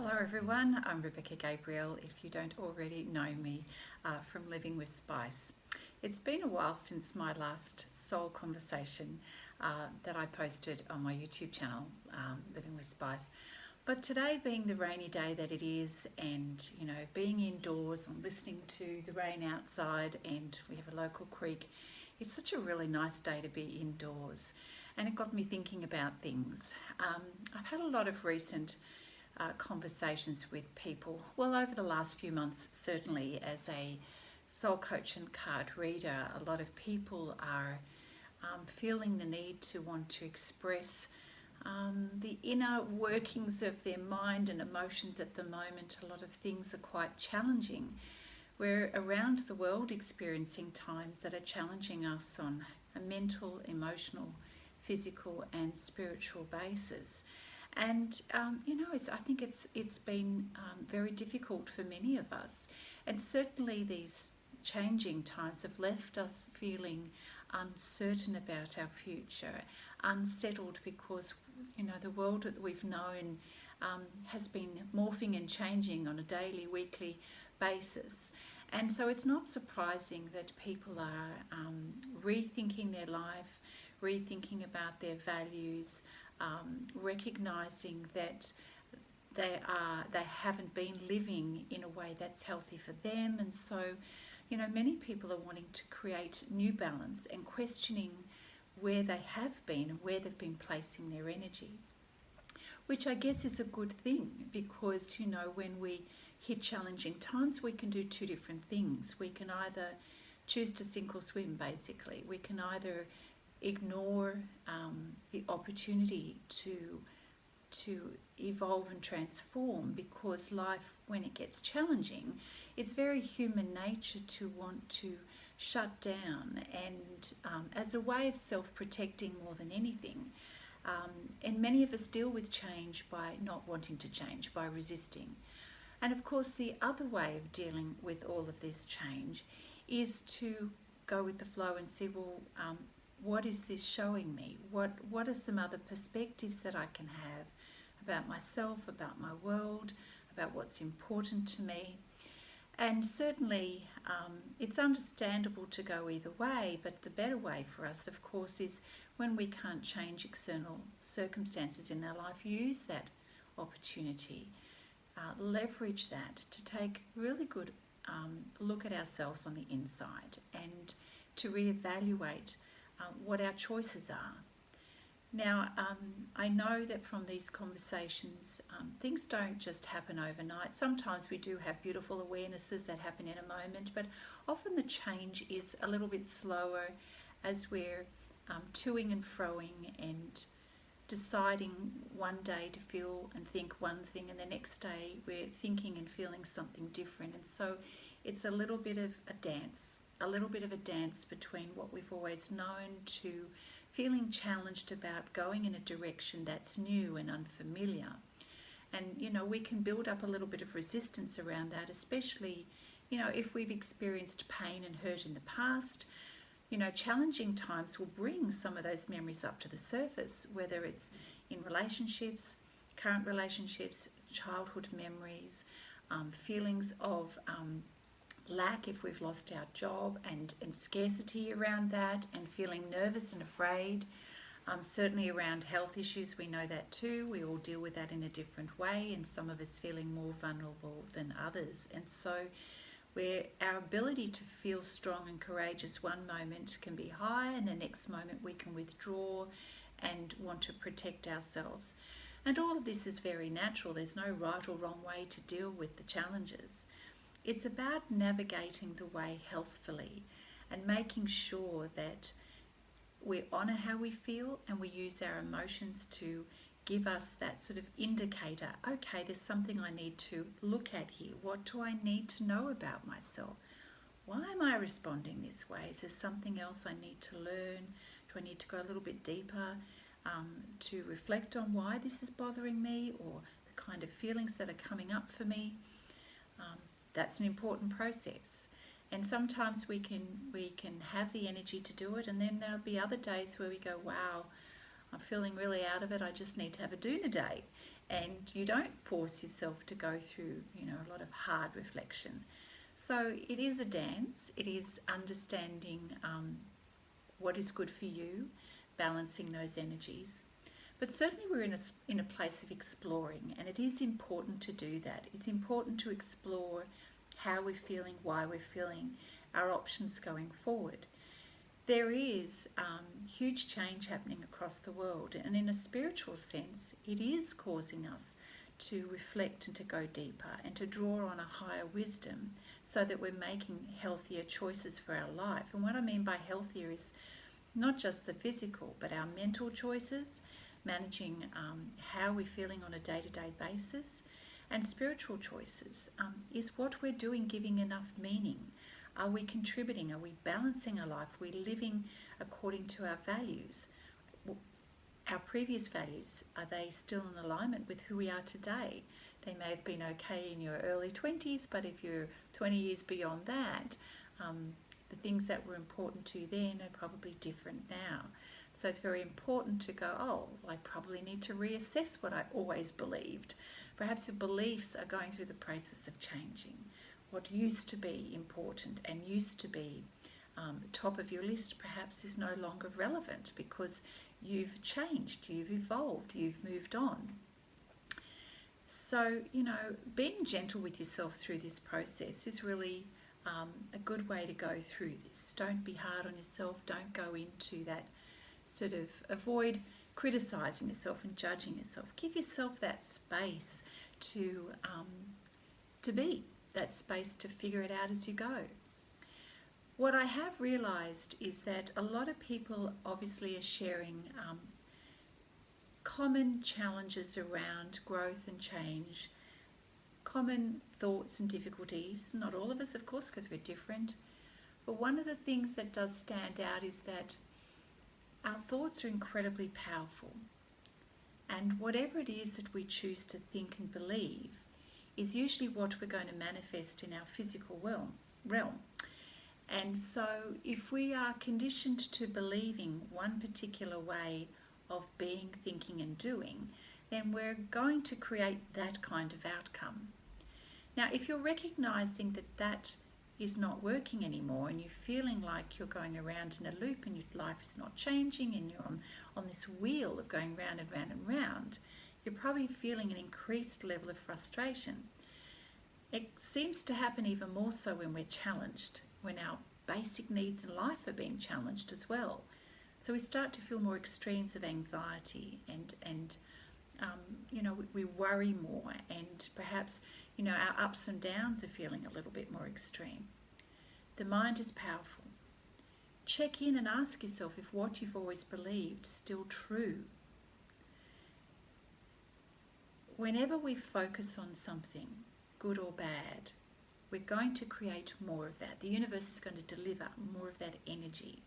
Hello everyone, I'm Rebecca Gabrielle, if you don't already know me from Living with Spice. It's been a while since my last soul conversation that I posted on my YouTube channel, Living with Spice. But today being the rainy day that it is, and being indoors, I'm listening to the rain outside, and we have a local creek. It's such a really nice day to be indoors, and it got me thinking about things. I've had a lot of recent conversations with people, well, over the last few months, certainly as a soul coach and card reader. A lot of people are feeling the need to want to express the inner workings of their mind and emotions at the moment. A lot of things are quite challenging. We're around the world experiencing times that are challenging us on a mental, emotional, physical and spiritual basis. And I think it's been very difficult for many of us, and certainly these changing times have left us feeling uncertain about our future, unsettled, because the world that we've known has been morphing and changing on a daily, weekly basis. And so it's not surprising that people are rethinking their life, rethinking about their values, recognizing that they haven't been living in a way that's healthy for them. And so many people are wanting to create new balance and questioning where they have been and where they've been placing their energy, which I guess is a good thing, because when we hit challenging times, we can do two different things. We can either choose to sink or swim, basically. We can either ignore the opportunity to evolve and transform, because life, when it gets challenging, it's very human nature to want to shut down, and as a way of self-protecting more than anything. And many of us deal with change by not wanting to change, by resisting. And of course, the other way of dealing with all of this change is to go with the flow and see, well, what is this showing me? What are some other perspectives that I can have about myself, about my world, about what's important to me? And certainly it's understandable to go either way, but the better way for us, of course, is when we can't change external circumstances in our life, use that opportunity, leverage that to take really good look at ourselves on the inside, and to reevaluate what our choices are. Now, I know that from these conversations, things don't just happen overnight. Sometimes we do have beautiful awarenesses that happen in a moment, but often the change is a little bit slower as we're toing and froing and deciding one day to feel and think one thing, and the next day we're thinking and feeling something different. And so it's a little bit of a dance between what we've always known to feeling challenged about going in a direction that's new and unfamiliar. And we can build up a little bit of resistance around that, especially if we've experienced pain and hurt in the past. Challenging times will bring some of those memories up to the surface, whether it's in relationships, current relationships, childhood memories, feelings of lack if we've lost our job, and scarcity around that, and feeling nervous and afraid. Certainly around health issues, we know that too. We all deal with that in a different way, and some of us feeling more vulnerable than others. And so where our ability to feel strong and courageous one moment can be high, and the next moment we can withdraw and want to protect ourselves. And all of this is very natural. There's no right or wrong way to deal with the challenges. It's about navigating the way healthfully and making sure that we honour how we feel, and we use our emotions to give us that sort of indicator. Okay, there's something I need to look at here. What do I need to know about myself? Why am I responding this way? Is there something else I need to learn? Do I need to go a little bit deeper to reflect on why this is bothering me, or the kind of feelings that are coming up for me? That's an important process. And sometimes we can have the energy to do it, and then there'll be other days where we go, wow, I'm feeling really out of it, I just need to have a doona day. and you don't force yourself to go through, a lot of hard reflection. So it is a dance. It is understanding what is good for you, balancing those energies. But certainly we're in a place of exploring, and it is important to do that. It's important to explore how we're feeling, why we're feeling, our options going forward. There is huge change happening across the world, and in a spiritual sense, it is causing us to reflect and to go deeper and to draw on a higher wisdom so that we're making healthier choices for our life. And what I mean by healthier is not just the physical, but our mental choices, managing how we're feeling on a day-to-day basis, and spiritual choices. Is what we're doing giving enough meaning? Are we contributing? Are we balancing our life? Are we living according to our values? Our previous values, are they still in alignment with who we are today? They may have been okay in your early 20s, but if you're 20 years beyond that, the things that were important to you then are probably different now. So it's very important to go, I probably need to reassess what I always believed. Perhaps your beliefs are going through the process of changing. What used to be important and used to be top of your list perhaps is no longer relevant because you've changed, you've evolved, you've moved on. So, being gentle with yourself through this process is really a good way to go through this. Don't be hard on yourself. Don't go into that sort of, avoid criticising yourself and judging yourself. Give yourself that space to be, that space to figure it out as you go. What I have realised is that a lot of people obviously are sharing common challenges around growth and change, common thoughts and difficulties. Not all of us, of course, because we're different. But one of the things that does stand out is that our thoughts are incredibly powerful. And whatever it is that we choose to think and believe is usually what we're going to manifest in our physical realm. And so if we are conditioned to believing one particular way of being, thinking and doing, then we're going to create that kind of outcome. Now, if you're recognizing that that is not working anymore and you're feeling like you're going around in a loop and your life is not changing and you're on this wheel of going round and round and round, you're probably feeling an increased level of frustration. It seems to happen even more so when we're challenged, when our basic needs in life are being challenged as well. So we start to feel more extremes of anxiety and we worry more, and perhaps, our ups and downs are feeling a little bit more extreme. The mind is powerful. Check in and ask yourself if what you've always believed is still true. Whenever we focus on something, good or bad, we're going to create more of that. The universe is going to deliver more of that energy.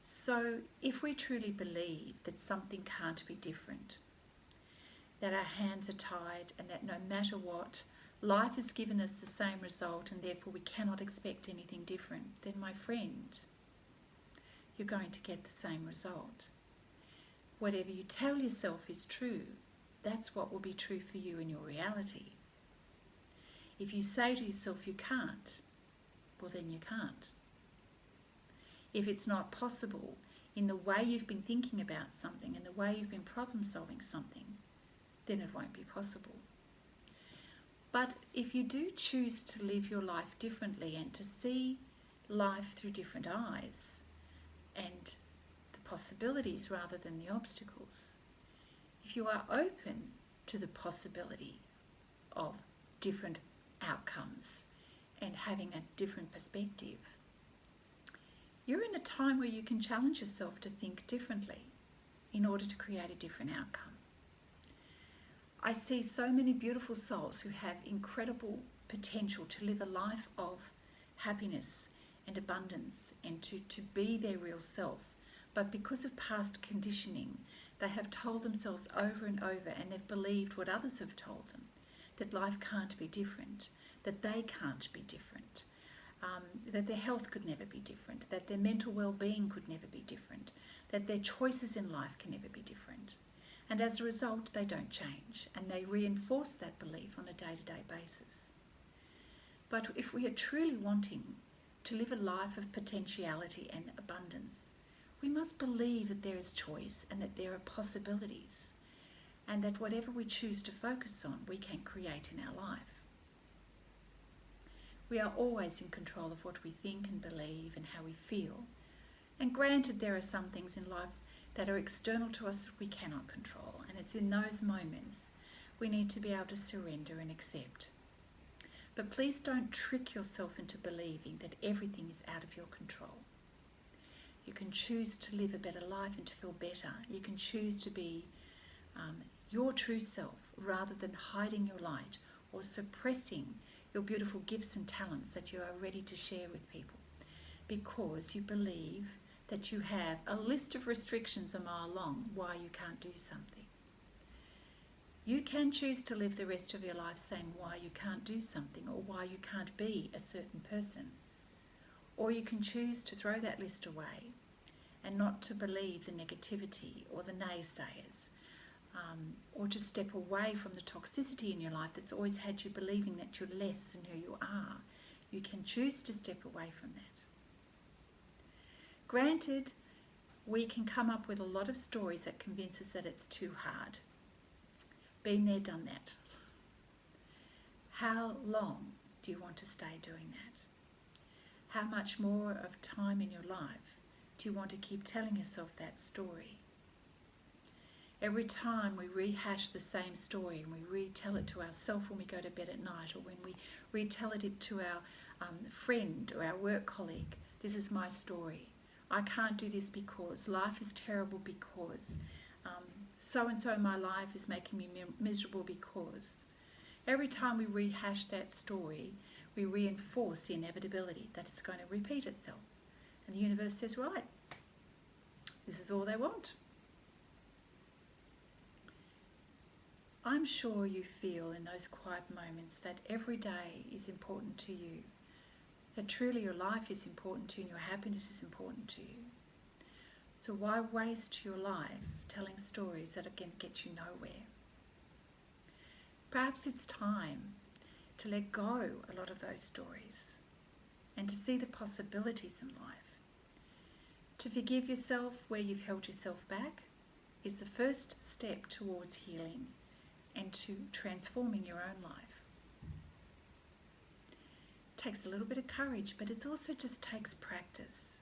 So if we truly believe that something can't be different, that our hands are tied and that no matter what, life has given us the same result and therefore we cannot expect anything different, then my friend, you're going to get the same result. Whatever you tell yourself is true, that's what will be true for you in your reality. If you say to yourself you can't, well then you can't. If it's not possible in the way you've been thinking about something and the way you've been problem solving something, then it won't be possible. But if you do choose to live your life differently and to see life through different eyes and the possibilities rather than the obstacles, if you are open to the possibility of different outcomes and having a different perspective, you're in a time where you can challenge yourself to think differently in order to create a different outcome. I see so many beautiful souls who have incredible potential to live a life of happiness and abundance and to be their real self. But because of past conditioning, they have told themselves over and over, and they've believed what others have told them, that life can't be different, that they can't be different, that their health could never be different, that their mental well-being could never be different, that their choices in life can never be different. And as a result, they don't change, and they reinforce that belief on a day-to-day basis. But if we are truly wanting to live a life of potentiality and abundance, we must believe that there is choice and that there are possibilities, and that whatever we choose to focus on, we can create in our life. We are always in control of what we think and believe and how we feel. And granted, there are some things in life that are external to us that we cannot control, and it's in those moments we need to be able to surrender and accept. But please don't trick yourself into believing that everything is out of your control. You can choose to live a better life and to feel better. You can choose to be your true self rather than hiding your light or suppressing your beautiful gifts and talents that you are ready to share with people, because you believe that you have a list of restrictions a mile long why you can't do something. You can choose to live the rest of your life saying why you can't do something or why you can't be a certain person. Or you can choose to throw that list away and not to believe the negativity or the naysayers, or to step away from the toxicity in your life that's always had you believing that you're less than who you are. You can choose to step away from that. Granted, we can come up with a lot of stories that convince us that it's too hard. Been there, done that. How long do you want to stay doing that? How much more of time in your life do you want to keep telling yourself that story? Every time we rehash the same story and we retell it to ourselves when we go to bed at night, or when we retell it to our friend or our work colleague, this is my story. I can't do this because life is terrible, because so-and-so in my life is making me miserable, because. Every time we rehash that story, we reinforce the inevitability that it's going to repeat itself. And the universe says, right, this is all they want. I'm sure you feel in those quiet moments that every day is important to you, that truly your life is important to you and your happiness is important to you. So why waste your life telling stories that are going to get you nowhere? Perhaps it's time to let go a lot of those stories and to see the possibilities in life. To forgive yourself where you've held yourself back is the first step towards healing and to transforming your own life. It takes a little bit of courage, but it also just takes practice.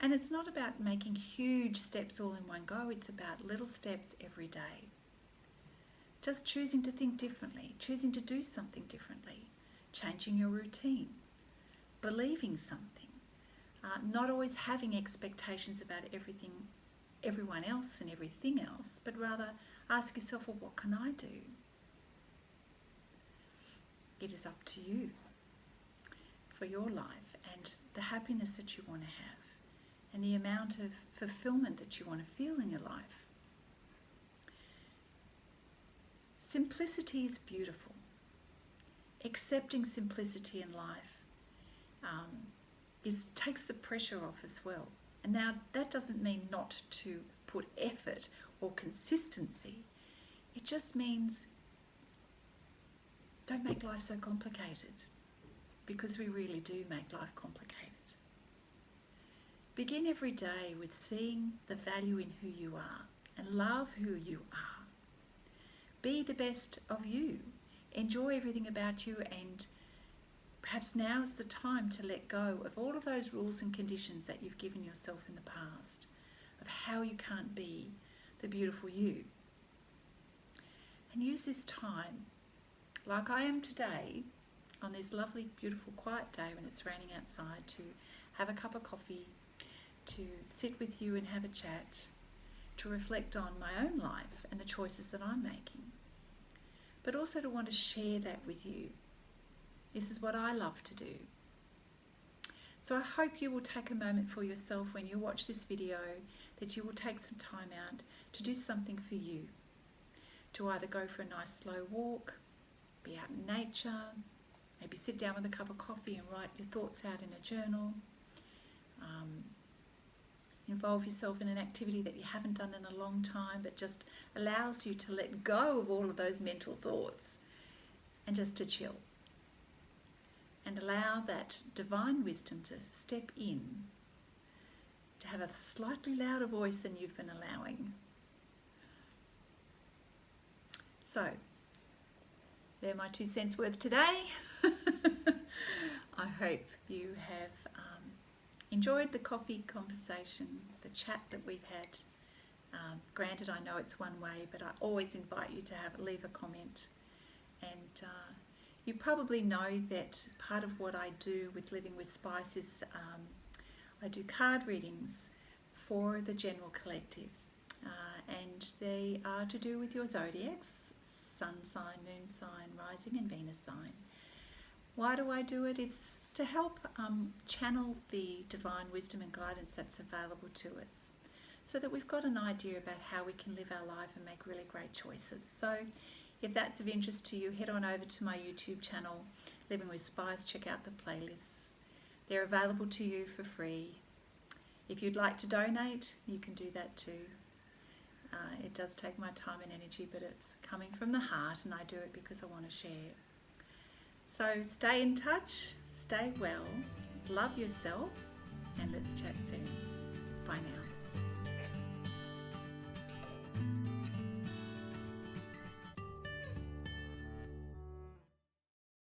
And it's not about making huge steps all in one go, it's about little steps every day. Just choosing to think differently, choosing to do something differently, changing your routine, believing something, not always having expectations about everyone else and everything else, but rather ask yourself, well, what can I do? It is up to you for your life and the happiness that you want to have and the amount of fulfillment that you want to feel in your life. Simplicity is beautiful. Accepting simplicity in life takes the pressure off as well. And now that doesn't mean not to put effort or consistency. It just means don't make life so complicated, because we really do make life complicated. Begin every day with seeing the value in who you are and love who you are. Be the best of you. Enjoy everything about you, and perhaps now is the time to let go of all of those rules and conditions that you've given yourself in the past, of how you can't be the beautiful you. And use this time, like I am today, on this lovely, beautiful, quiet day when it's raining outside, to have a cup of coffee, to sit with you and have a chat, to reflect on my own life and the choices that I'm making, but also to want to share that with you. This is what I love to do. So I hope you will take a moment for yourself when you watch this video, that you will take some time out to do something for you, to either go for a nice slow walk, be out in nature, maybe sit down with a cup of coffee and write your thoughts out in a journal. involve yourself in an activity that you haven't done in a long time, but just allows you to let go of all of those mental thoughts and just to chill. And allow that divine wisdom to step in, to have a slightly louder voice than you've been allowing. So, they're my 2 cents worth today. I hope you have enjoyed the coffee conversation, the chat that we've had. Granted, I know it's one way, but I always invite you to leave a comment. And you probably know that part of what I do with Living with Spice is I do card readings for the general collective. And they are to do with your zodiacs, sun sign, moon sign, rising and Venus sign. Why do I do it? It's to help channel the divine wisdom and guidance that's available to us, so that we've got an idea about how we can live our life and make really great choices. So if that's of interest to you, head on over to my YouTube channel, Living with Spice. Check out the playlists. They're available to you for free. If you'd like to donate, you can do that too. It does take my time and energy, but it's coming from the heart, and I do it because I want to share. So stay in touch, stay well, love yourself, and let's chat soon. Bye now.